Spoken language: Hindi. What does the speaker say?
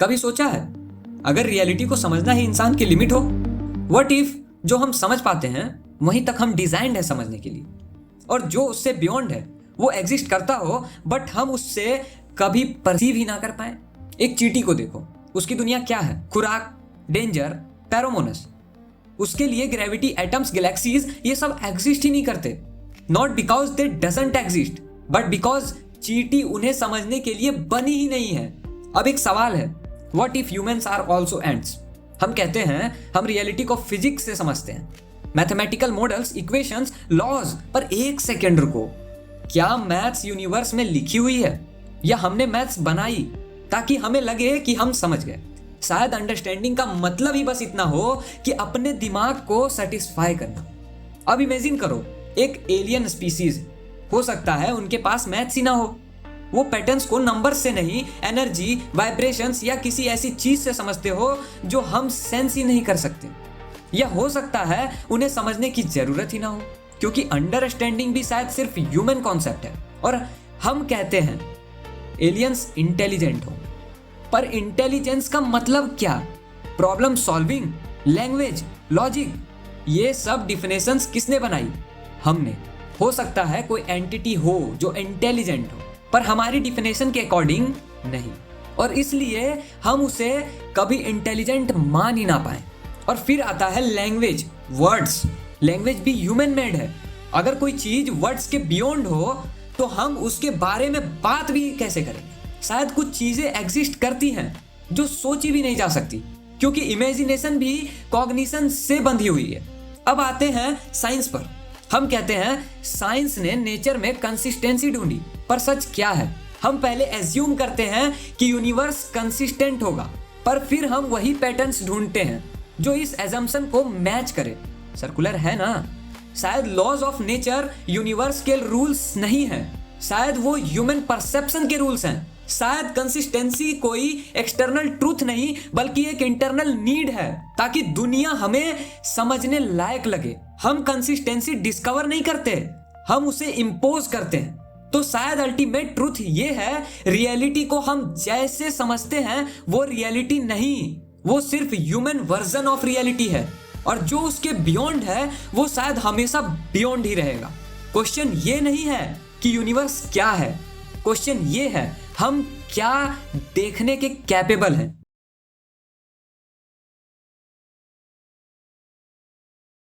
कभी सोचा है अगर रियलिटी को समझना ही इंसान की लिमिट हो? व्हाट इफ जो हम समझ पाते हैं वहीं तक हम डिजाइंड है समझने के लिए, और जो उससे बियॉन्ड है वो एग्जिस्ट करता हो बट हम उससे कभी परसीव ही ना कर पाए। एक चींटी को देखो, उसकी दुनिया क्या है? खुराक, डेंजर, फेरोमोनस। उसके लिए ग्रेविटी, एटम्स, गैलेक्सीज ये सब एग्जिस्ट ही नहीं करते। Not because they doesn't exist but because चींटी उन्हें समझने के लिए बनी ही नहीं है। अब एक सवाल है, what if humans are also ants? हम कहते हैं हम रियलिटी को फिजिक्स से समझते हैं, मैथमेटिकल मॉडल्स, इक्वेशंस, लॉज, पर एक सेकेंड रुको, क्या मैथ्स यूनिवर्स में लिखी हुई है या हमने मैथ्स बनाई ताकि हमें लगे कि हम समझ गए? शायद अंडरस्टैंडिंग का मतलब ही बस इतना हो कि अपने दिमाग को सेटिस्फाई करना। अब इमेजिन करो, एक एलियन स्पीसीज, हो सकता है उनके पास मैथ्स ही ना हो। वो पैटर्न्स को नंबर से नहीं, एनर्जी, वाइब्रेशंस या किसी ऐसी चीज से समझते हो जो हम सेंस ही नहीं कर सकते। या हो सकता है उन्हें समझने की जरूरत ही ना हो, क्योंकि अंडरस्टैंडिंग भी शायद सिर्फ ह्यूमन कॉन्सेप्ट है। और हम कहते हैं एलियंस इंटेलिजेंट हो, पर इंटेलिजेंस का मतलब क्या? प्रॉब्लम सॉल्विंग, लैंग्वेज, लॉजिक, ये सब डिफिनेशंस किसने बनाई? हमने। हो सकता है कोई एंटिटी हो जो इंटेलिजेंट हो, पर हमारी डिफिनेशन के अकॉर्डिंग नहीं, और इसलिए हम उसे कभी इंटेलिजेंट मान ही ना पाए। और फिर आता है लैंग्वेज, वर्ड्स। लैंग्वेज भी ह्यूमन मेड है। अगर कोई चीज वर्ड्स के बियॉन्ड हो तो हम उसके बारे में बात भी कैसे करेंगे? शायद कुछ चीजें एग्जिस्ट करती हैं जो सोची भी नहीं जा सकती, क्योंकि इमेजिनेशन भी कॉग्निशन से बंधी हुई है। अब आते हैं साइंस पर। हम कहते हैं साइंस ने नेचर में कंसिस्टेंसी ढूंढी, पर सच क्या है? हम पहले एज्यूम करते हैं कि यूनिवर्स कंसिस्टेंट होगा, पर फिर हम वही पैटर्न्स ढूंढते हैं जो इस एजम्पशन को मैच करे। सर्कुलर है ना? शायद लॉज ऑफ नेचर यूनिवर्स के रूल्स नहीं है, शायद वो ह्यूमन परसेप्शन के रूल्स हैं। शायद कंसिस्टेंसी कोई एक्सटर्नल ट्रूथ नहीं बल्कि एक इंटरनल नीड है, ताकि दुनिया हमें समझने लायक लगे। हम कंसिस्टेंसी डिस्कवर नहीं करते, हम उसे इंपोज करते हैं। तो शायद अल्टीमेट ट्रूथ ये है, रियलिटी को हम जैसे समझते हैं वो रियलिटी नहीं, वो सिर्फ ह्यूमन वर्जन ऑफ रियलिटी है, और जो उसके बियॉन्ड है वो शायद हमेशा बियॉन्ड ही रहेगा। क्वेश्चन ये नहीं है कि यूनिवर्स क्या है, क्वेश्चन ये है हम क्या देखने के कैपेबल हैं।